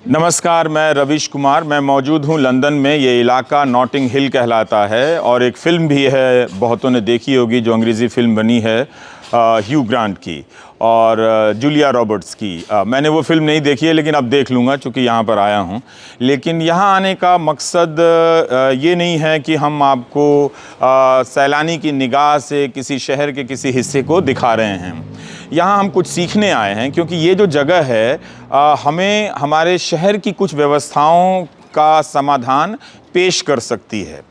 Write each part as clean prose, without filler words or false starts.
नमस्कार, मैं रवीश कुमार। मैं मौजूद हूँ लंदन में। ये इलाका नॉटिंग हिल कहलाता है और एक फ़िल्म भी है, बहुतों ने देखी होगी, जो अंग्रेज़ी फ़िल्म बनी है ह्यू ग्रांट की और जूलिया रॉबर्ट्स की। मैंने वो फ़िल्म नहीं देखी है, लेकिन अब देख लूँगा चूँकि यहाँ पर आया हूँ। लेकिन यहाँ आने का मकसद ये नहीं है कि हम आपको सैलानी की निगाह से किसी शहर के किसी हिस्से को दिखा रहे हैं। यहाँ हम कुछ सीखने आए हैं, क्योंकि ये जो जगह है हमें हमारे शहर की कुछ व्यवस्थाओं का समाधान पेश कर सकती है।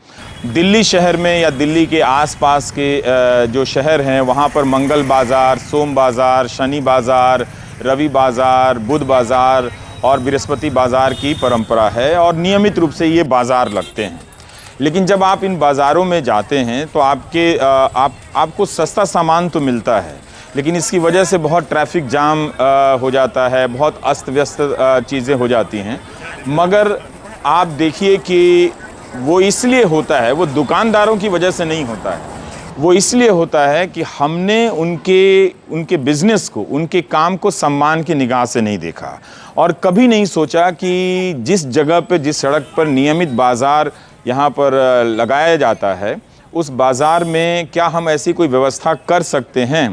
दिल्ली शहर में या दिल्ली के आसपास के जो शहर हैं, वहाँ पर मंगल बाज़ार, सोम बाज़ार, शनि बाज़ार, रवि बाज़ार, बुध बाज़ार और बृहस्पति बाज़ार की परंपरा है और नियमित रूप से ये बाज़ार लगते हैं। लेकिन जब आप इन बाज़ारों में जाते हैं तो आपको सस्ता सामान तो मिलता है, लेकिन इसकी वजह से बहुत ट्रैफिक जाम हो जाता है, बहुत अस्त व्यस्त चीज़ें हो जाती हैं। मगर आप देखिए कि वो इसलिए होता है, वो दुकानदारों की वजह से नहीं होता है, वो इसलिए होता है कि हमने उनके बिज़नेस को, उनके काम को सम्मान की निगाह से नहीं देखा और कभी नहीं सोचा कि जिस जगह पे, जिस सड़क पर नियमित बाज़ार यहाँ पर लगाया जाता है, उस बाज़ार में क्या हम ऐसी कोई व्यवस्था कर सकते हैं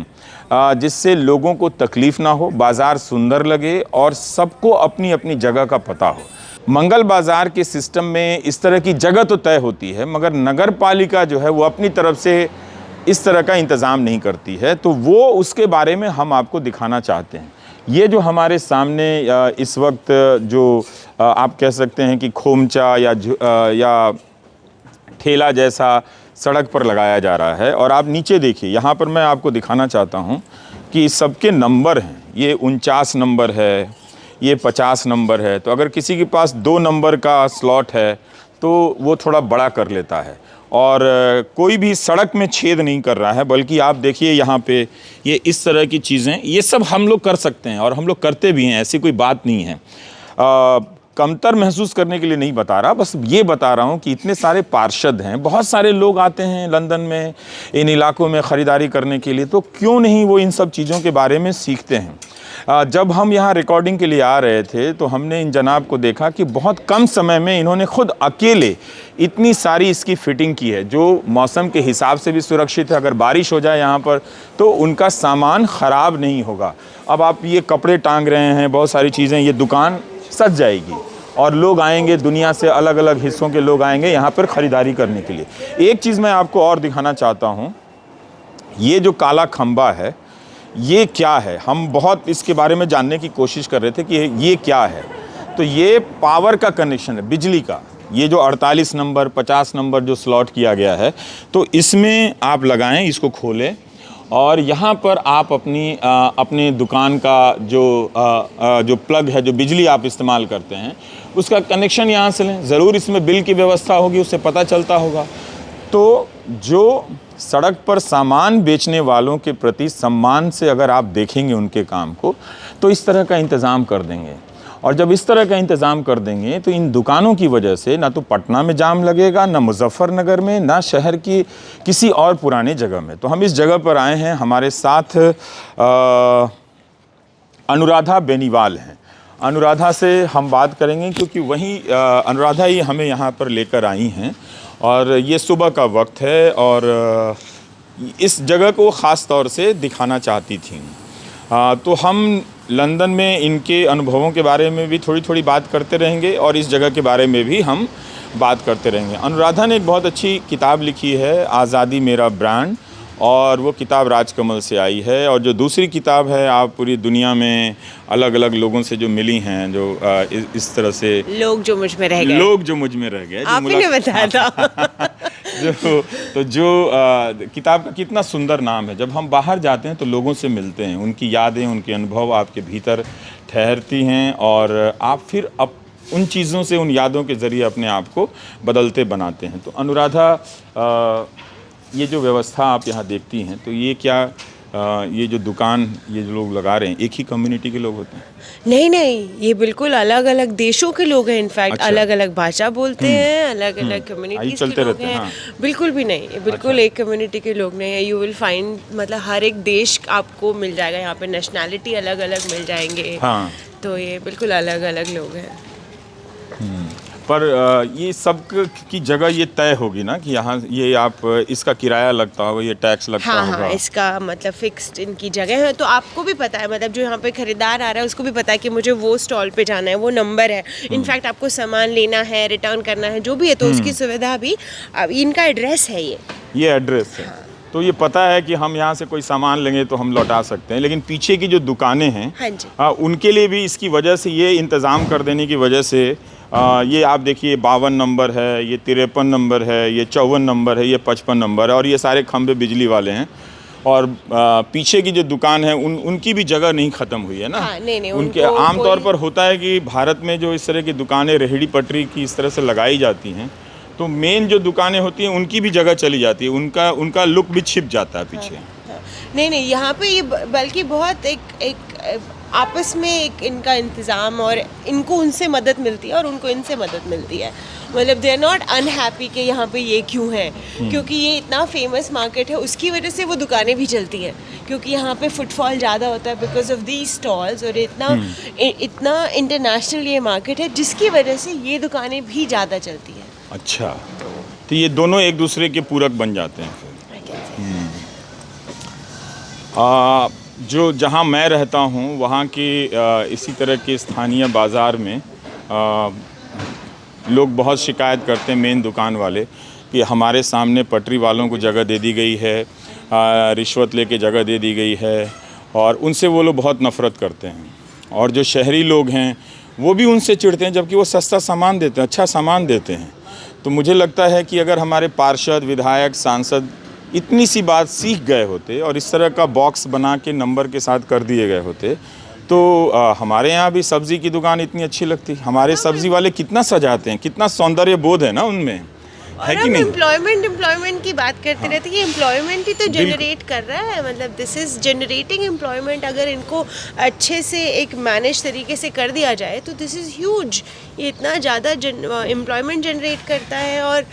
जिससे लोगों को तकलीफ़ ना हो, बाज़ार सुंदर लगे और सबको अपनी अपनी जगह का पता हो। मंगल बाज़ार के सिस्टम में इस तरह की जगह तो तय होती है, मगर नगर पालिका जो है वो अपनी तरफ से इस तरह का इंतज़ाम नहीं करती है, तो वो उसके बारे में हम आपको दिखाना चाहते हैं। ये जो हमारे सामने इस वक्त जो आप कह सकते हैं कि खोमचा या ठेला जैसा सड़क पर लगाया जा रहा है, और आप नीचे देखिए, यहाँ पर मैं आपको दिखाना चाहता हूँ कि सबके नंबर हैं। ये 49 नंबर है, ये 50 नंबर है। तो अगर किसी के पास 2 नंबर का स्लॉट है तो वो थोड़ा बड़ा कर लेता है और कोई भी सड़क में छेद नहीं कर रहा है, बल्कि आप देखिए यहाँ पे ये इस तरह की चीज़ें, ये सब हम लोग कर सकते हैं और हम लोग करते भी हैं, ऐसी कोई बात नहीं है। कमतर महसूस करने के लिए नहीं बता रहा, बस ये बता रहा हूँ कि इतने सारे पार्षद हैं, बहुत सारे लोग आते हैं लंदन में इन इलाकों में ख़रीदारी करने के लिए, तो क्यों नहीं वो इन सब चीज़ों के बारे में सीखते हैं। जब हम यहाँ रिकॉर्डिंग के लिए आ रहे थे तो हमने इन जनाब को देखा कि बहुत कम समय में इन्होंने खुद अकेले इतनी सारी इसकी फ़िटिंग की है, जो मौसम के हिसाब से भी सुरक्षित है। अगर बारिश हो जाए यहाँ पर तो उनका सामान ख़राब नहीं होगा। अब आप ये कपड़े टांग रहे हैं, बहुत सारी चीज़ें, ये दुकान सज जाएगी और लोग आएंगे, दुनिया से अलग अलग हिस्सों के लोग आएंगे यहाँ पर ख़रीदारी करने के लिए। एक चीज़ मैं आपको और दिखाना चाहता हूँ, ये जो काला खंबा है, ये क्या है? हम बहुत इसके बारे में जानने की कोशिश कर रहे थे कि ये क्या है। तो ये पावर का कनेक्शन है, बिजली का। ये जो 48 नंबर 50 नंबर जो स्लॉट किया गया है, तो इसमें आप लगाएं, इसको खोलें और यहाँ पर आप अपनी दुकान का जो प्लग है, जो बिजली आप इस्तेमाल करते हैं, उसका कनेक्शन यहाँ से लें। ज़रूर इसमें बिल की व्यवस्था होगी, उससे पता चलता होगा। तो जो सड़क पर सामान बेचने वालों के प्रति सम्मान से अगर आप देखेंगे उनके काम को, तो इस तरह का इंतज़ाम कर देंगे। और जब इस तरह का इंतज़ाम कर देंगे तो इन दुकानों की वजह से ना तो पटना में जाम लगेगा, ना मुजफ्फरनगर में, ना शहर की किसी और पुराने जगह में। तो हम इस जगह पर आए हैं, हमारे साथ अनुराधा बेनीवाल हैं। अनुराधा से हम बात करेंगे क्योंकि वहीं अनुराधा ही हमें यहाँ पर लेकर आई हैं और ये सुबह का वक्त है और इस जगह को ख़ास तौर से दिखाना चाहती थी। तो हम लंदन में इनके अनुभवों के बारे में भी थोड़ी थोड़ी बात करते रहेंगे और इस जगह के बारे में भी हम बात करते रहेंगे। अनुराधा ने एक बहुत अच्छी किताब लिखी है, आज़ादी मेरा ब्रांड, और वो किताब राजकमल से आई है। और जो दूसरी किताब है, आप पूरी दुनिया में अलग अलग लोगों से जो मिली हैं, जो इस तरह से लोग जो मुझ में रह गए, आपने बताया था। जो किताब का कितना सुंदर नाम है। जब हम बाहर जाते हैं तो लोगों से मिलते हैं, उनकी यादें, उनके अनुभव आपके भीतर ठहरती हैं और आप फिर उन चीज़ों से, उन यादों के ज़रिए अपने आप को बदलते बनाते हैं। तो अनुराधा, ये जो व्यवस्था आप यहाँ देखती हैं, तो ये क्या ये जो दुकान, ये जो लोग लगा रहे हैं, एक ही कम्युनिटी के लोग होते हैं? नहीं, ये बिल्कुल अलग अलग देशों के लोग हैं। इनफैक्ट अच्छा। अलग अलग भाषा बोलते हैं, अलग अलग कम्युनिटीज़ के लोग हैं। हाँ। बिल्कुल भी नहीं, ये बिल्कुल एक कम्युनिटी के लोग नहीं है। यू विल फाइंड, मतलब हर एक देश आपको मिल जाएगा यहाँ पे, नेशनैलिटी अलग अलग मिल जाएंगे। हाँ। तो ये बिल्कुल अलग अलग लोग हैं। पर ये सब की जगह ये तय होगी ना कि यहाँ ये आप इसका किराया लगता होगा, ये टैक्स लगता हाँ होगा। हाँ, इसका मतलब फिक्स्ड इनकी जगह है, तो आपको भी पता है, मतलब जो यहाँ पे खरीदार आ रहा है उसको भी पता है कि मुझे वो स्टॉल पे जाना है, वो नंबर है। इनफैक्ट आपको सामान लेना है, रिटर्न करना है, जो भी है, तो उसकी सुविधा भी अब इनका एड्रेस है ये एड्रेस है। तो ये पता है कि हम यहाँ से कोई सामान लेंगे तो हम लौटा सकते हैं, लेकिन पीछे की जो दुकानें हैं, हाँ जी, उनके लिए भी इसकी वजह से, ये इंतज़ाम कर देने की वजह से, ये आप देखिए 52 नंबर है, ये 53 नंबर है, ये 54 नंबर है, ये 55 नंबर है, और ये सारे खंभे बिजली वाले हैं। और पीछे की जो दुकान है उनकी भी जगह नहीं ख़त्म हुई है ना। हाँ, नहीं, उनके आमतौर पर होता है कि भारत में जो इस तरह की दुकानें रेहड़ी पटरी की इस तरह से लगाई जाती हैं, तो मेन जो दुकानें होती हैं उनकी भी जगह चली जाती है, उनका लुक भी छिप जाता है पीछे। नहीं, यहाँ पे ये बल्कि बहुत एक आपस में एक इनका इंतज़ाम, और इनको उनसे मदद मिलती है और उनको इनसे मदद मिलती है। मतलब दे आर नॉट अनहैप्पी कि यहाँ पे ये क्यों है, क्योंकि ये इतना फेमस मार्केट है, उसकी वजह से वो दुकानें भी चलती हैं, क्योंकि यहाँ पे फुटफॉल ज़्यादा होता है बिकॉज ऑफ दी स्टॉल्स, और इतना इंटरनेशनल ये मार्केट है, जिसकी वजह से ये दुकानें भी ज़्यादा चलती हैं। अच्छा, तो ये दोनों एक दूसरे के पूरक बन जाते हैं फिर। जो जहाँ मैं रहता हूँ वहाँ के इसी तरह के स्थानीय बाज़ार में लोग बहुत शिकायत करते हैं, मेन दुकान वाले, कि हमारे सामने पटरी वालों को जगह दे दी गई है, रिश्वत लेके जगह दे दी गई है, और उनसे वो लोग बहुत नफ़रत करते हैं। और जो शहरी लोग हैं वो भी उनसे चिढ़ते हैं, जबकि वो सस्ता सामान देते हैं, अच्छा सामान देते हैं। तो मुझे लगता है कि अगर हमारे पार्षद, विधायक, सांसद इतनी सी बात सीख गए होते और इस तरह का बॉक्स बना के नंबर के साथ कर दिए गए होते, तो हमारे यहाँ भी सब्ज़ी की दुकान इतनी अच्छी लगती। हमारे सब्ज़ी वाले कितना सजाते हैं, कितना सौंदर्य बोध है ना उनमें, है कि नहीं? एम्प्लॉयमेंट की बात करते रहते हैं, ये एम्प्लॉयमेंट ही तो जनरेट कर रहा है, मतलब दिस इज़ जनरेटिंग एम्प्लॉयमेंट। अगर इनको अच्छे से एक मैनेज तरीके से कर दिया जाए तो दिस इज़ ह्यूज। ये इतना ज़्यादा एम्प्लॉयमेंट जनरेट करता है, और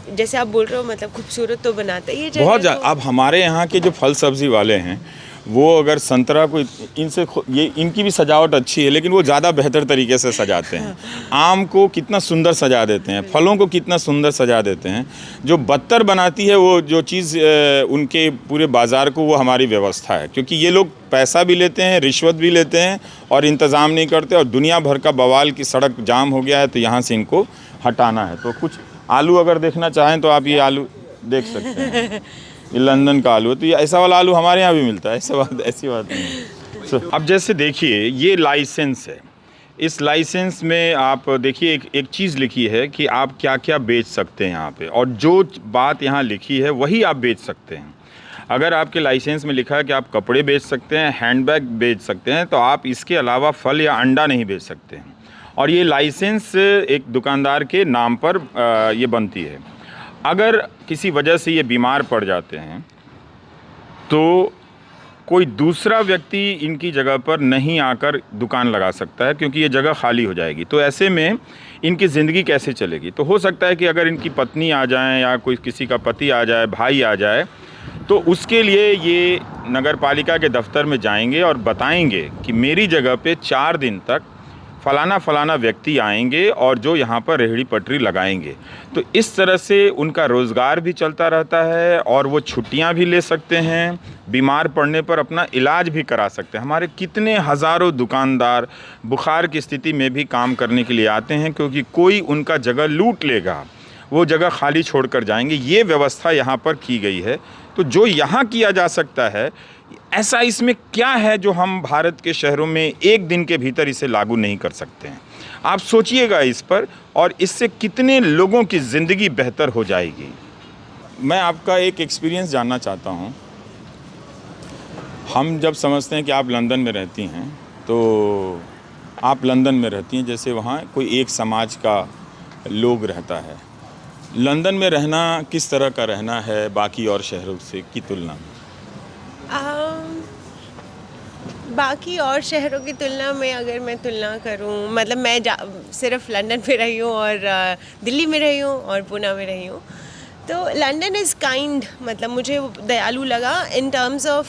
जैसे आप बोल रहे हो, मतलब खूबसूरत तो बनाता है ये बहुत ज़्यादा। अब हमारे यहाँ के जो फल सब्ज़ी वाले हैं, वो अगर संतरा को ये इनकी भी सजावट अच्छी है, लेकिन वो ज़्यादा बेहतर तरीके से सजाते हैं। आम को कितना सुंदर सजा देते हैं, फलों को कितना सुंदर सजा देते हैं। जो बदतर बनाती है वो जो चीज़ उनके पूरे बाज़ार को, वो हमारी व्यवस्था है, क्योंकि ये लोग पैसा भी लेते हैं, रिश्वत भी लेते हैं, और इंतज़ाम नहीं करते, और दुनिया भर का बवाल की सड़क जाम हो गया है, तो यहाँ से इनको हटाना है। तो कुछ आलू अगर देखना चाहें तो आप ये आलू देख सकते हैं, ये लंदन का आलू है। तो ये ऐसा वाला आलू हमारे यहाँ भी मिलता है, ऐसी बात नहीं है। अब जैसे देखिए, ये लाइसेंस है, इस लाइसेंस में आप देखिए एक चीज़ लिखी है कि आप क्या क्या बेच सकते हैं यहाँ पे, और जो बात यहाँ लिखी है वही आप बेच सकते हैं। अगर आपके लाइसेंस में लिखा है कि आप कपड़े बेच सकते हैं, हैंडबैग बेच सकते हैं, तो आप इसके अलावा फल या अंडा नहीं बेच सकते हैं। और ये लाइसेंस एक दुकानदार के नाम पर ये बनती है। अगर किसी वजह से ये बीमार पड़ जाते हैं तो कोई दूसरा व्यक्ति इनकी जगह पर नहीं आकर दुकान लगा सकता है, क्योंकि ये जगह खाली हो जाएगी। तो ऐसे में इनकी ज़िंदगी कैसे चलेगी? तो हो सकता है कि अगर इनकी पत्नी आ जाए, या कोई किसी का पति आ जाए, भाई आ जाए, तो उसके लिए ये नगर पालिका के दफ्तर में जाएंगे और बताएंगे कि मेरी जगह पे 4 दिन तक फलाना व्यक्ति आएंगे और जो यहाँ पर रेहड़ी पटरी लगाएंगे। तो इस तरह से उनका रोज़गार भी चलता रहता है, और वो छुट्टियाँ भी ले सकते हैं, बीमार पड़ने पर अपना इलाज भी करा सकते हैं। हमारे कितने हज़ारों दुकानदार बुखार की स्थिति में भी काम करने के लिए आते हैं, क्योंकि कोई उनका जगह लूट लेगा, वो जगह खाली छोड़कर जाएंगे। ये व्यवस्था यहाँ पर की गई है। तो जो यहाँ किया जा सकता है, ऐसा इसमें क्या है जो हम भारत के शहरों में एक दिन के भीतर इसे लागू नहीं कर सकते हैं? आप सोचिएगा इस पर, और इससे कितने लोगों की ज़िंदगी बेहतर हो जाएगी। मैं आपका एक एक्सपीरियंस जानना चाहता हूँ। हम जब समझते हैं कि आप लंदन में रहती हैं, तो आप लंदन में रहती हैं, जैसे वहाँ कोई एक समाज का लोग रहता है। लंदन में रहना किस तरह का रहना है बाकी और शहरों से की तुलना में? बाकी और शहरों की तुलना में अगर मैं तुलना करूं, मतलब मैं सिर्फ लंदन में रही हूं, और दिल्ली में रही हूं, और पुणे में रही हूं, तो लंदन इज़ काइंड, मतलब मुझे दयालु लगा इन टर्म्स ऑफ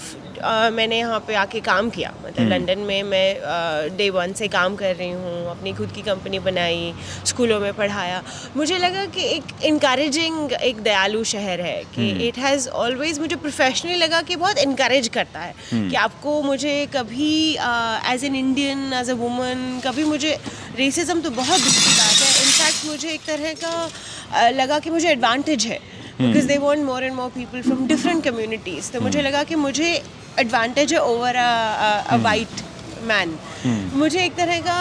मैंने यहाँ पे आके काम किया, मतलब लंदन में मैं डे 1 से काम कर रही हूँ, अपनी खुद की कंपनी बनाई, स्कूलों में पढ़ाया। मुझे लगा कि एक इनकरेजिंग, एक दयालु शहर है कि इट हैज़ ऑलवेज, मुझे प्रोफेशनली लगा कि बहुत इनकरेज करता है कि आपको, मुझे कभी as an Indian, as a woman, कभी मुझे रेसिज्म तो बहुत दूर की बात है, इनफैक्ट मुझे एक तरह का लगा कि मुझे एडवांटेज है, because they want more and more people from different communities. तो मुझे लगा कि मुझे एडवांटेज है ओवर अ वाइट मैन। मुझे एक तरह का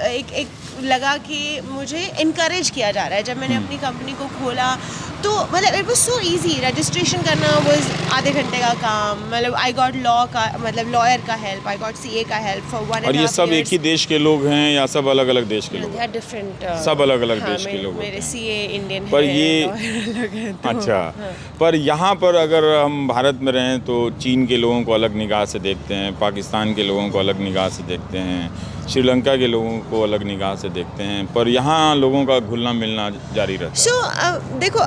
एक लगा कि मुझे इनकरेज किया जा रहा है। जब मैंने अपनी कंपनी को खोला तो मतलब it was so easy, registration करना वाज आधे घंटे का काम, मतलब आई गॉट लॉ का, मतलब लॉयर का हेल्प, आई गॉट सीए का हेल्प फॉर 1.5 और ये सब एक ही देश के लोग हैं या सब अलग अलग देश के लोग दे हैं? आर डिफरेंट, सब अलग अलग देश के लोग मेरे होते हैं। सीए इंडियन पर है, ये lawyer अलग है, तो अच्छा, पर यहाँ पर अगर हम भारत में रहें तो चीन के लोगों को अलग निगाह से देखते हैं, पाकिस्तान के लोगों को अलग निगाह से देखते हैं, श्रीलंका के लोगों को अलग निगाह से देखते हैं, पर यहाँ लोगों का घुलना मिलना जारी रहता है। सो देखो,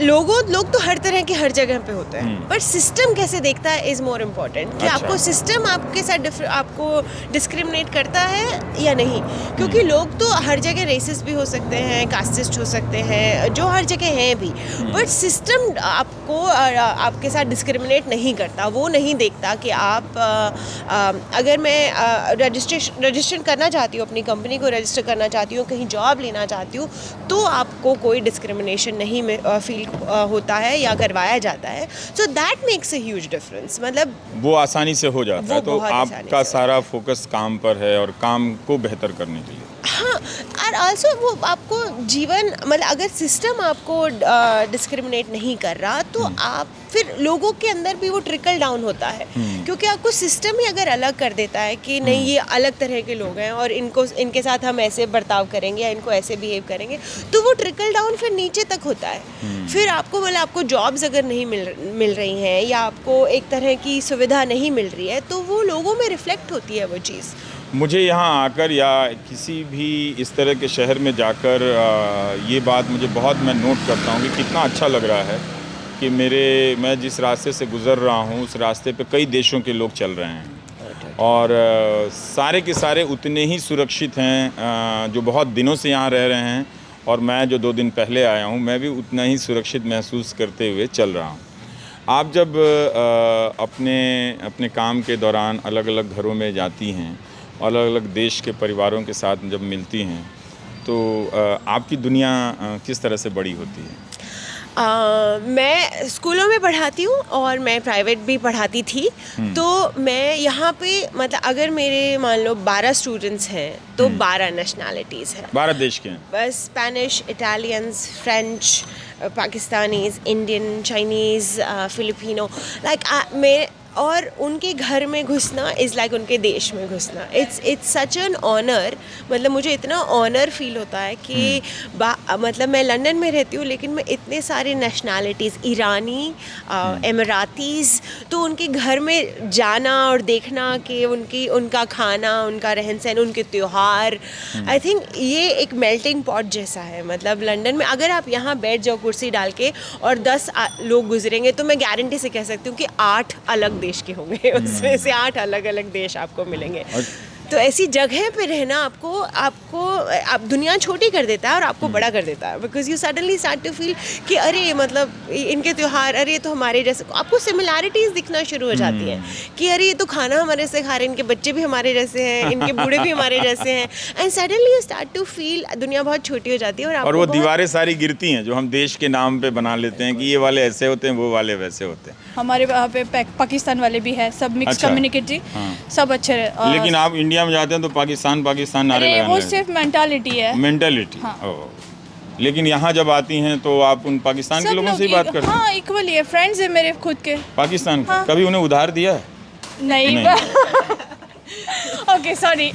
लोग तो हर तरह के हर जगह पे होते हैं, पर सिस्टम कैसे देखता है इज़ मोर इम्पोर्टेंट, कि अच्छा। आपको सिस्टम आपके साथ आपको डिस्क्रिमिनेट करता है या नहीं। क्योंकि लोग तो हर जगह रेसिस्ट भी हो सकते हैं, कास्टिस्ट हो सकते हैं, जो हर जगह हैं भी, बट सिस्टम आपको आपके साथ डिस्क्रिमिनेट नहीं करता। वो नहीं देखता कि आप अगर मैं रजिस्ट्रेशन करना चाहती हूँ, अपनी कंपनी को रजिस्टर करना चाहती हूँ, कहीं जॉब लेना चाहती हूँ, तो आपको कोई डिस्क्रिमिनेशन नहीं फील होता है या करवाया जाता है। So that makes a huge difference, मतलब वो आसानी से हो जाता वो है, तो बहुत आसानी आपका से सारा फोकस काम पर है और काम को बेहतर करने के लिए। हाँ, और आल्सो वो आपको जीवन, मतलब अगर सिस्टम आपको डिस्क्रिमिनेट नहीं कर रहा, तो आप फिर लोगों के अंदर भी वो ट्रिकल डाउन होता है, क्योंकि आपको सिस्टम ही अगर अलग कर देता है कि नहीं, ये अलग तरह के लोग हैं और इनके साथ हम ऐसे बर्ताव करेंगे या इनको ऐसे बिहेव करेंगे, तो वो ट्रिकल डाउन फिर नीचे तक होता है। फिर आपको, मतलब आपको जॉब्स अगर नहीं मिल रही हैं या आपको एक तरह की सुविधा नहीं मिल रही है, तो वो लोगों में रिफ्लेक्ट होती है वो चीज़। मुझे यहाँ आकर या किसी भी इस तरह के शहर में जाकर ये बात मुझे बहुत, मैं नोट करता हूँ कि कितना अच्छा लग रहा है कि मैं जिस रास्ते से गुज़र रहा हूँ, उस रास्ते पे कई देशों के लोग चल रहे हैं और सारे के सारे उतने ही सुरक्षित हैं, जो बहुत दिनों से यहाँ रह रहे हैं, और मैं जो 2 दिन पहले आया हूँ, मैं भी उतना ही सुरक्षित महसूस करते हुए चल रहा हूँ। आप जब अपने काम के दौरान अलग अलग घरों में जाती हैं, अलग अलग देश के परिवारों के साथ जब मिलती हैं, तो आपकी दुनिया किस तरह से बड़ी होती है? मैं स्कूलों में पढ़ाती हूँ और मैं प्राइवेट भी पढ़ाती थी। तो मैं यहाँ पे, मतलब अगर मेरे मान लो 12 स्टूडेंट्स हैं, तो 12 नेशनैलिटीज़ हैं। 12 देश के हैं? बस Spanish, Italians, French, Pakistanis, Indian, Chinese, Filipino, मैं, और उनके घर में घुसना इज़ लाइक उनके देश में घुसना। इट्स सच एन ऑनर, मतलब मुझे इतना ऑनर फील होता है कि मतलब मैं लंदन में रहती हूँ, लेकिन मैं इतने सारे नेशनैलिटीज़, ईरानी, एमिरातीज़, तो उनके घर में जाना और देखना कि उनका खाना, उनका रहन सहन, उनके त्यौहार, आई थिंक ये एक मेल्टिंग पॉट जैसा है। मतलब लंदन में अगर आप यहाँ बैठ जाओ कुर्सी डाल के और 10 लोग गुजरेंगे, तो मैं गारंटी से कह सकती हूँ कि 8 अलग देश के होंगे, उसमें से 8 अलग अलग देश आपको मिलेंगे। तो ऐसी जगह पे रहना आप दुनिया छोटी कर देता है और आपको बड़ा कर देता है, because you suddenly start to feel कि अरे, मतलब इनके त्यौहार, अरे ये तो हमारे जैसे, आपको सिमिलैरिटीज़ दिखना शुरू हो जाती हैं कि अरे ये तो खाना हमारे से खा रहे हैं, इनके बच्चे भी हमारे जैसे हैं, इनके बूढ़े भी हमारे जैसे हैं, and suddenly you start to feel दुनिया बहुत छोटी हो जाती है। और वो दीवारें सारी गिरती हैं जो हम देश के नाम पे बना लेते हैं कि ये वाले ऐसे होते हैं, वो वाले वैसे होते हैं। हमारे वहाँ पे पाकिस्तान वाले भी है, सब मिक्स अच्छा। कम्युनिटी, सब अच्छे रहे। लेकिन आप इंडिया में जाते हैं तो पाकिस्तान नारे अरे लगाने वो लगते सिर्फ मेंटालिटी है, हैं। मेंटालिटी। लेकिन यहाँ जब आती हैं तो आप उन पाकिस्तान के सब लोगों से ही लोग बात करते हैं? हाँ, इक्वली है, फ्रेंड्स है मेरे खुद के पाकिस्तान के? हाँ। कभी उन्हें उधार दिया है? नहीं। Okay, sorry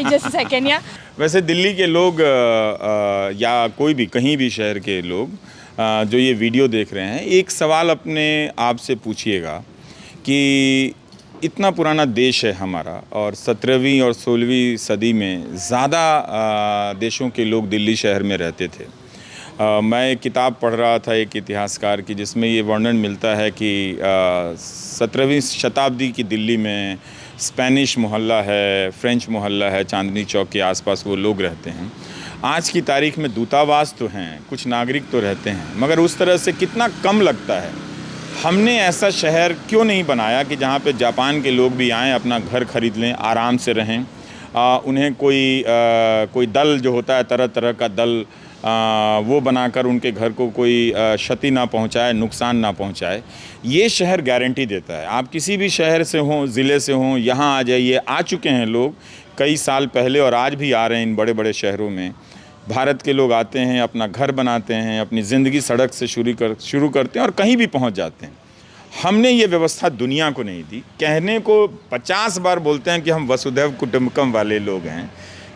just a second. या वैसे दिल्ली के लोग या कोई भी कहीं भी शहर के लोग जो ये वीडियो देख रहे हैं, एक सवाल अपने आप से पूछिएगा कि इतना पुराना देश है हमारा, और 17वीं और 16वीं सदी में ज़्यादा देशों के लोग दिल्ली शहर में रहते थे। मैं एक किताब पढ़ रहा था एक इतिहासकार की, जिसमें ये वर्णन मिलता है कि 17वीं शताब्दी की दिल्ली में स्पेनिश मोहल्ला है, फ्रेंच मोहल्ला है, चांदनी चौक के आसपास वो लोग रहते हैं। आज की तारीख में दूतावास तो हैं, कुछ नागरिक तो रहते हैं, मगर उस तरह से कितना कम लगता है। हमने ऐसा शहर क्यों नहीं बनाया कि जहाँ पे जापान के लोग भी आएँ, अपना घर खरीद लें, आराम से रहें, उन्हें कोई दल जो होता है, तरह तरह का दल वो बनाकर उनके घर को कोई क्षति ना पहुंचाए, नुकसान ना पहुंचाए। ये शहर गारंटी देता है। आप किसी भी शहर से हों, ज़िले से हों, यहाँ आ जाइए। आ चुके हैं लोग कई साल पहले और आज भी आ रहे हैं इन बड़े बड़े शहरों में। भारत के लोग आते हैं, अपना घर बनाते हैं, अपनी ज़िंदगी सड़क से शुरू करते हैं और कहीं भी पहुंच जाते हैं। हमने ये व्यवस्था दुनिया को नहीं दी। कहने को 50 बार बोलते हैं कि हम वसुधैव कुटुंबकम वाले लोग हैं,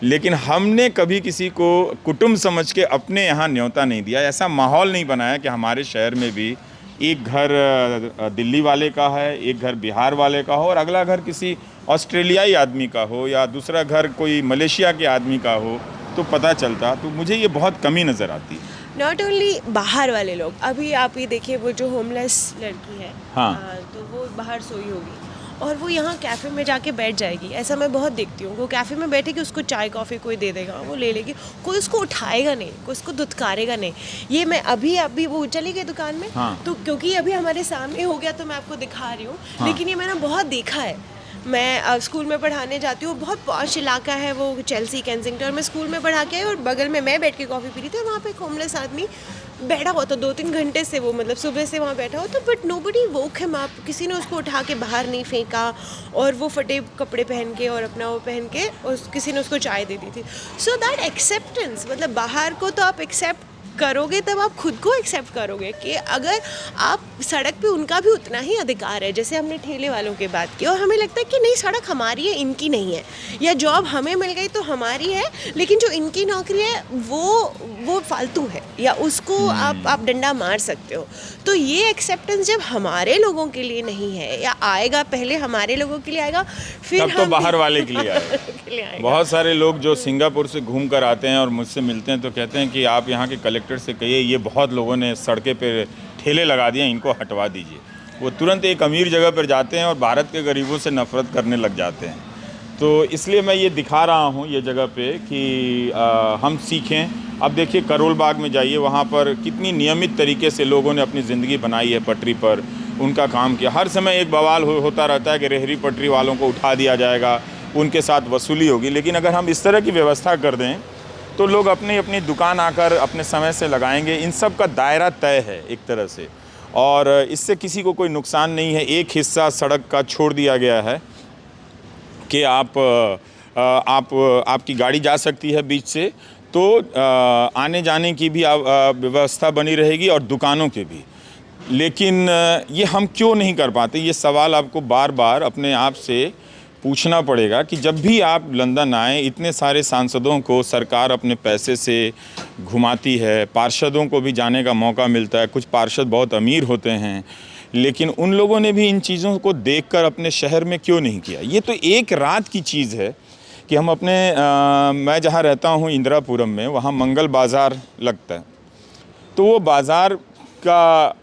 लेकिन हमने कभी किसी को कुटुंब समझ के अपने यहाँ न्योता नहीं दिया। ऐसा माहौल नहीं बनाया कि हमारे शहर में भी एक घर दिल्ली वाले का है, एक घर बिहार वाले का हो और अगला घर किसी ऑस्ट्रेलियाई आदमी का हो या दूसरा घर कोई मलेशिया के आदमी का हो, तो पता चलता। तो मुझे ये बहुत कमी नज़र आती है। नॉट ओनली बाहर वाले लोग, अभी आप ये देखिए वो जो होमलेस लड़की है, हाँ। तो वो बाहर सोई होगी और वो यहाँ कैफ़े में जाके बैठ जाएगी। ऐसा मैं बहुत देखती हूँ। वो कैफ़े में बैठेगी, उसको चाय कॉफ़ी कोई दे देगा, वो ले लेगी, कोई उसको उठाएगा नहीं, कोई उसको धुतकारेगा नहीं। ये मैं अभी वो चली गई दुकान में, हाँ। तो क्योंकि अभी हमारे सामने हो गया तो मैं आपको दिखा रही हूँ। हाँ। लेकिन ये मैंने बहुत देखा है। मैं स्कूल में पढ़ाने जाती हूँ, बहुत पॉश इलाका है वो, चेल्सी कैंसिंगटन। और मैं स्कूल में पढ़ा के आई और बगल में मैं बैठ के कॉफ़ी पी रही थी और वहाँ पे एक होमलेस आदमी बैठा हुआ था 2-3 घंटे से, वो मतलब सुबह से वहाँ बैठा हुआ था, but nobody woke him up. किसी ने उसको उठा के बाहर नहीं फेंका और वो फटे कपड़े पहन के और अपना वो पहन के और किसी ने उसको चाय दे दी थी। सो दैट एक्सेप्टेंस, मतलब बाहर को तो आप एक्सेप्ट करोगे तब आप खुद को एक्सेप्ट करोगे कि अगर आप सड़क पे, उनका भी उतना ही अधिकार है। जैसे हमने ठेले वालों की बात की और हमें लगता है कि नहीं, सड़क हमारी है, इनकी नहीं है, या जॉब हमें मिल गई तो हमारी है, लेकिन जो इनकी नौकरी है वो फालतू है, या उसको आप डंडा मार सकते हो। तो ये एक्सेप्टेंस जब हमारे लोगों के लिए नहीं है, या आएगा पहले हमारे लोगों के लिए आएगा, फिर तब तो बाहर वाले के लिए आएगा। बहुत सारे लोग जो सिंगापुर से घूम कर आते हैं और मुझसे मिलते हैं तो कहते हैं कि आप यहाँ के कलेक्टर से कहिए, ये बहुत लोगों ने सड़कें पे ठेले लगा दिए, इनको हटवा दीजिए। वो तुरंत एक अमीर जगह पर जाते हैं और भारत के गरीबों से नफरत करने लग जाते हैं। तो इसलिए मैं ये दिखा रहा हूँ ये जगह पे कि हम सीखें। अब देखिए करोल बाग में जाइए, वहाँ पर कितनी नियमित तरीके से लोगों ने अपनी ज़िंदगी बनाई है, पटरी पर उनका काम किया। हर समय एक बवाल होता रहता है कि रेहड़ी पटरी वालों को उठा दिया जाएगा, उनके साथ वसूली होगी। लेकिन अगर हम इस तरह की व्यवस्था कर दें तो लोग अपनी अपनी दुकान आकर अपने समय से लगाएंगे। इन सब का दायरा तय है एक तरह से, और इससे किसी को कोई नुकसान नहीं है। एक हिस्सा सड़क का छोड़ दिया गया है कि आपकी गाड़ी जा सकती है बीच से, तो आने जाने की भी व्यवस्था बनी रहेगी और दुकानों के भी। लेकिन ये हम क्यों नहीं कर पाते, ये सवाल आपको बार बार अपने आप से पूछना पड़ेगा कि जब भी आप लंदन आए, इतने सारे सांसदों को सरकार अपने पैसे से घुमाती है, पार्षदों को भी जाने का मौका मिलता है। कुछ पार्षद बहुत अमीर होते हैं, लेकिन उन लोगों ने भी इन चीज़ों को देखकर अपने शहर में क्यों नहीं किया। ये तो एक रात की चीज़ है कि हम अपने मैं जहाँ रहता हूँ इंदिरापुरम में, वहाँ मंगल बाज़ार लगता है। तो वो बाज़ार का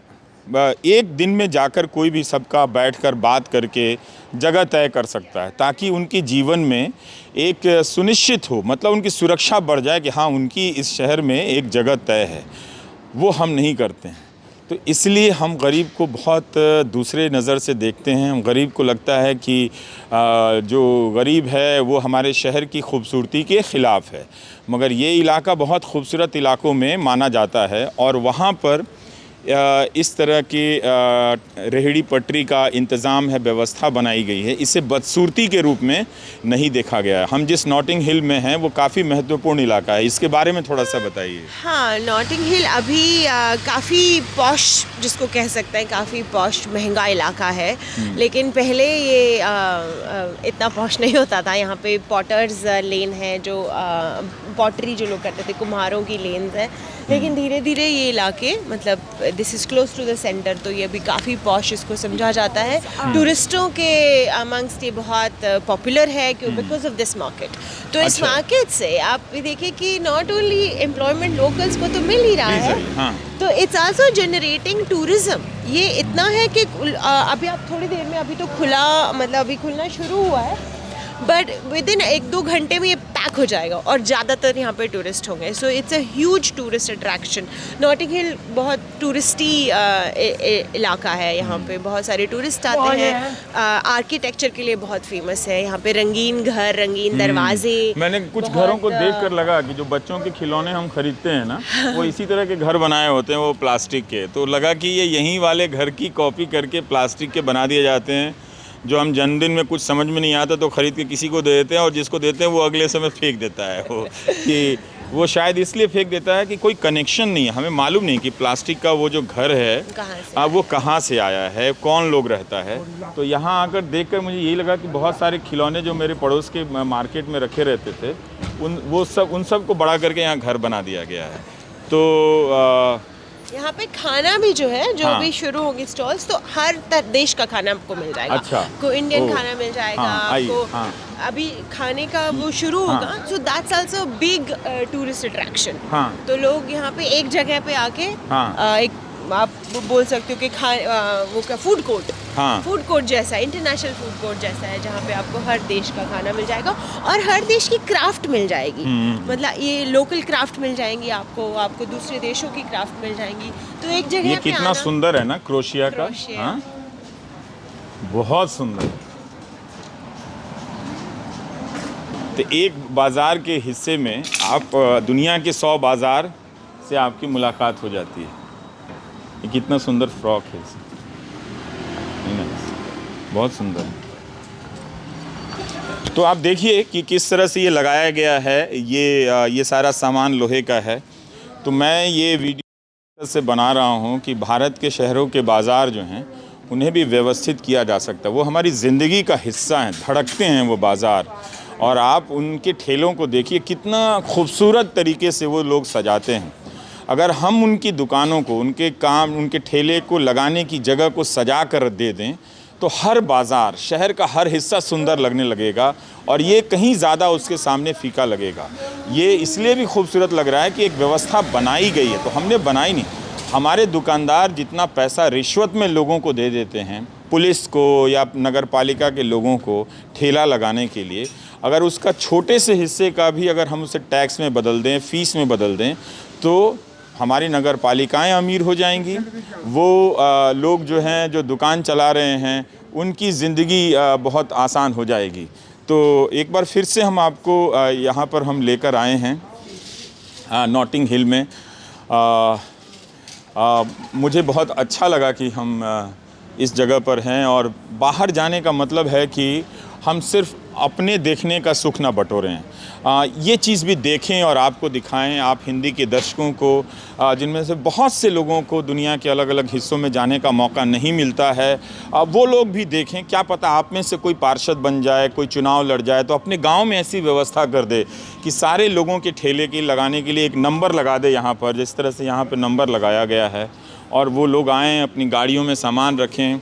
एक दिन में जाकर कोई भी सबका बैठकर बात करके जगह तय कर सकता है, ताकि उनके जीवन में एक सुनिश्चित हो, मतलब उनकी सुरक्षा बढ़ जाए कि हाँ, उनकी इस शहर में एक जगह तय है। वो हम नहीं करते हैं। तो इसलिए हम गरीब को बहुत दूसरे नज़र से देखते हैं। हम गरीब को लगता है कि जो गरीब है वो हमारे शहर की खूबसूरती के ख़िलाफ़ है, मगर ये इलाका बहुत खूबसूरत इलाकों में माना जाता है और वहाँ पर इस तरह की रेहड़ी पटरी का इंतज़ाम है, व्यवस्था बनाई गई है। इसे बदसूरती के रूप में नहीं देखा गया है। हम जिस नॉटिंग हिल में हैं वो काफ़ी महत्वपूर्ण इलाका है, इसके बारे में थोड़ा सा बताइए। हाँ, नॉटिंग हिल अभी काफ़ी पॉश, जिसको कह सकते हैं काफ़ी पॉश महंगा इलाका है। लेकिन पहले ये इतना पॉश नहीं होता था। यहाँ पे पॉटर्स लेन है, जो पॉटरी जो लोग करते थे, कुम्हारों की लेन्स है। लेकिन धीरे धीरे ये इलाके, मतलब this is close to the centre, तो ये भी काफ़ी पॉश इसको समझा जाता है। टूरिस्टों के अमंगस्ट ये बहुत पॉपुलर है क्यों, बिकॉज ऑफ दिस मार्केट। तो इस अच्छा। मार्केट से आप ये देखिए कि नॉट ओनली एम्प्लॉयमेंट लोकल्स को तो मिल ही रहा है, हाँ। तो इट्स आल्सो जनरेटिंग टूरिज्म। ये इतना है कि अभी आप थोड़ी देर में, अभी तो खुला, मतलब अभी खुलना शुरू हुआ है, बट विद इन 1-2 घंटे में ये पैक हो जाएगा और ज़्यादातर यहाँ पे टूरिस्ट होंगे। So it's a huge tourist attraction. Notting Hill बहुत टूरिस्टी इलाका है, यहाँ पे बहुत सारे टूरिस्ट आते हैं। आर्किटेक्चर के लिए बहुत फेमस है यहाँ पे, रंगीन घर, रंगीन दरवाजे। मैंने कुछ घरों को देख कर लगा कि जो बच्चों के खिलौने हम खरीदते हैं ना, वो इसी तरह के घर बनाए होते हैं, वो प्लास्टिक के। तो लगा कि ये यहीं वाले घर की कॉपी करके प्लास्टिक के बना दिए जाते हैं, जो हम जन्मदिन में कुछ समझ में नहीं आता तो ख़रीद के किसी को दे देते हैं, और जिसको देते हैं वो अगले समय फेंक देता है। वो शायद इसलिए फेंक देता है कि कोई कनेक्शन नहीं है, हमें मालूम नहीं कि प्लास्टिक का वो जो घर है वो कहाँ से आया है, कौन लोग रहता है। तो यहाँ आकर देखकर मुझे यही लगा कि बहुत सारे खिलौने जो मेरे पड़ोस के मार्केट में रखे रहते थे, उन सब को बड़ा करके यहाँ घर बना दिया गया है। तो यहाँ पे खाना भी जो है, जो हाँ। भी शुरू होगी स्टॉल्स, तो हर देश का खाना आपको मिल जाएगा। अच्छा। आपको इंडियन खाना मिल जाएगा, हाँ, आपको हाँ। अभी खाने का वो शुरू होगा, so that's also big tourist attraction. हाँ। तो लोग यहाँ पे एक जगह पे आके हाँ। एक आप बोल सकते हो कि वो क्या, फूड कोर्ट, हाँ। फूड कोर्ट जैसा, इंटरनेशनल फूड कोर्ट जैसा है, जहाँ पे आपको हर देश का खाना मिल जाएगा और हर देश की क्राफ्ट मिल जाएगी। मतलब ये लोकल क्राफ्ट मिल जाएंगी आपको दूसरे देशों की क्राफ्ट मिल जाएंगी। तो एक जगह ये पे कितना आना, सुंदर है ना, क्रोशिया का। क्रोशिया। हाँ? बहुत सुंदर। तो एक बाजार के हिस्से में आप दुनिया के 100 बाजार से आपकी मुलाकात हो जाती है। ये कितना सुंदर फ्रॉक है, बहुत सुंदर। तो आप देखिए कि किस तरह से ये लगाया गया है। ये सारा सामान लोहे का है। तो मैं ये वीडियो से बना रहा हूँ कि भारत के शहरों के बाज़ार जो हैं उन्हें भी व्यवस्थित किया जा सकता है। वो हमारी ज़िंदगी का हिस्सा हैं, धड़कते हैं वो बाज़ार। और आप उनके ठेलों को देखिए, कितना खूबसूरत तरीके से वो लोग सजाते हैं। अगर हम उनकी दुकानों को, उनके ठेले को लगाने की जगह को सजा कर दे दें, तो हर बाज़ार, शहर का हर हिस्सा सुंदर लगने लगेगा और ये कहीं ज़्यादा उसके सामने फीका लगेगा। ये इसलिए भी खूबसूरत लग रहा है कि एक व्यवस्था बनाई गई है, तो हमने बनाई नहीं। हमारे दुकानदार जितना पैसा रिश्वत में लोगों को दे देते हैं, पुलिस को या नगर पालिका के लोगों को ठेला लगाने के लिए, अगर उसका छोटे से हिस्से का भी अगर हम उसे टैक्स में बदल दें, फ़ीस में बदल दें, तो हमारी नगर पालिकाएँ अमीर हो जाएंगी। वो लोग जो हैं, जो दुकान चला रहे हैं, उनकी ज़िंदगी बहुत आसान हो जाएगी। तो एक बार फिर से हम आपको यहाँ पर हम लेकर आए हैं नॉटिंग हिल में। मुझे बहुत अच्छा लगा कि हम इस जगह पर हैं, और बाहर जाने का मतलब है कि हम सिर्फ अपने देखने का सुख ना बटोरें, ये चीज़ भी देखें और आपको दिखाएं। आप हिंदी के दर्शकों को, जिनमें से बहुत से लोगों को दुनिया के अलग अलग हिस्सों में जाने का मौका नहीं मिलता है, वो लोग भी देखें। क्या पता आप में से कोई पार्षद बन जाए, कोई चुनाव लड़ जाए, तो अपने गांव में ऐसी व्यवस्था कर दे कि सारे लोगों के ठेले की लगाने के लिए एक नंबर लगा दे यहाँ पर, जिस तरह से यहाँ पर नंबर लगाया गया है, और वो लोग आएँ, अपनी गाड़ियों में सामान रखें।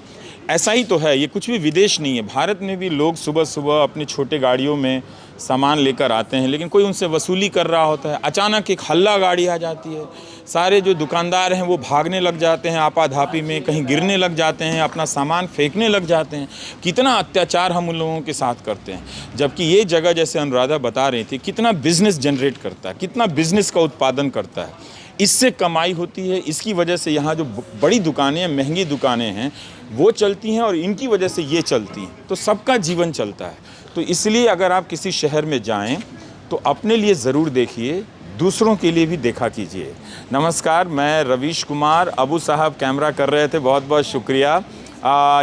ऐसा ही तो है, ये कुछ भी विदेश नहीं है। भारत में भी लोग सुबह सुबह अपनी छोटे गाड़ियों में सामान लेकर आते हैं, लेकिन कोई उनसे वसूली कर रहा होता है। अचानक एक हल्ला गाड़ी आ जाती है, सारे जो दुकानदार हैं वो भागने लग जाते हैं, आपाधापी में कहीं गिरने लग जाते हैं, अपना सामान फेंकने लग जाते हैं। कितना अत्याचार हम उन लोगों के साथ करते हैं। जबकि ये जगह, जैसे अनुराधा बता रही थी, कितना बिजनेस जनरेट करता है, कितना बिजनेस का उत्पादन करता है, इससे कमाई होती है। इसकी वजह से यहाँ जो बड़ी दुकानें हैं, महंगी दुकानें हैं, वो चलती हैं, और इनकी वजह से ये चलती हैं। तो सबका जीवन चलता है। तो इसलिए अगर आप किसी शहर में जाएं तो अपने लिए ज़रूर देखिए, दूसरों के लिए भी देखा कीजिए। नमस्कार, मैं रवीश कुमार। अबू साहब कैमरा कर रहे थे, बहुत बहुत शुक्रिया।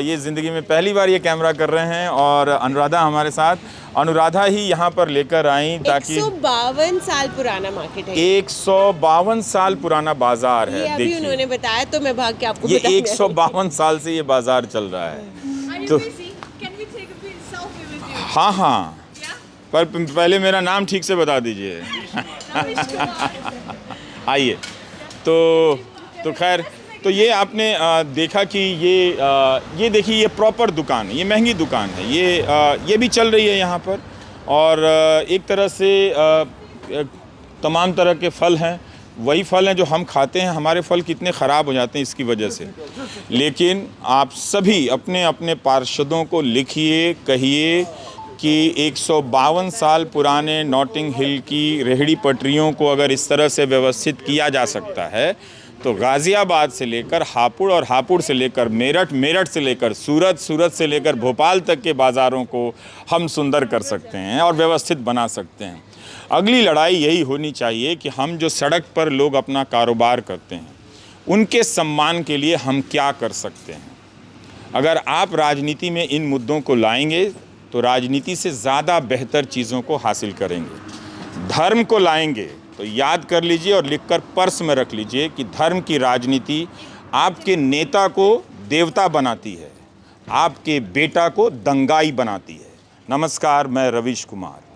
ये ज़िंदगी में पहली बार ये कैमरा कर रहे हैं, और अनुराधा हमारे साथ, अनुराधा ही यहाँ पर लेकर आई ताकि 152 साल पुराना मार्केट है। 152 साल पुराना बाज़ार है। ये अभी देखिए, उन्होंने बताया तो मैं भाग के आपको ये बताऊंगी। 152 साल से ये बाज़ार चल रहा है। तो हाँ हाँ, पर पहले मेरा नाम ठीक से बता दीजिए। आइए। तो खैर, तो ये आपने देखा कि ये देखिए, ये प्रॉपर दुकान है, ये महंगी दुकान है, ये भी चल रही है यहाँ पर। और एक तरह से तमाम तरह के फल हैं, वही फल हैं जो हम खाते हैं। हमारे फल कितने ख़राब हो जाते हैं इसकी वजह से। लेकिन आप सभी अपने अपने पार्षदों को लिखिए, कहिए कि 152 साल पुराने नॉटिंग हिल की रेहड़ी पटरियों को अगर इस तरह से व्यवस्थित किया जा सकता है तो गाज़ियाबाद से लेकर हापुड़ और हापुड़ से लेकर मेरठ, मेरठ से लेकर सूरत, सूरत से लेकर भोपाल तक के बाज़ारों को हम सुंदर कर सकते हैं और व्यवस्थित बना सकते हैं। अगली लड़ाई यही होनी चाहिए कि हम जो सड़क पर लोग अपना कारोबार करते हैं उनके सम्मान के लिए हम क्या कर सकते हैं। अगर आप राजनीति में इन मुद्दों को लाएंगे तो राजनीति से ज़्यादा बेहतर चीज़ों को हासिल करेंगे। धर्म को लाएंगे तो याद कर लीजिए और लिखकर पर्स में रख लीजिए कि धर्म की राजनीति आपके नेता को देवता बनाती है, आपके बेटा को दंगाई बनाती है। नमस्कार, मैं रवीश कुमार।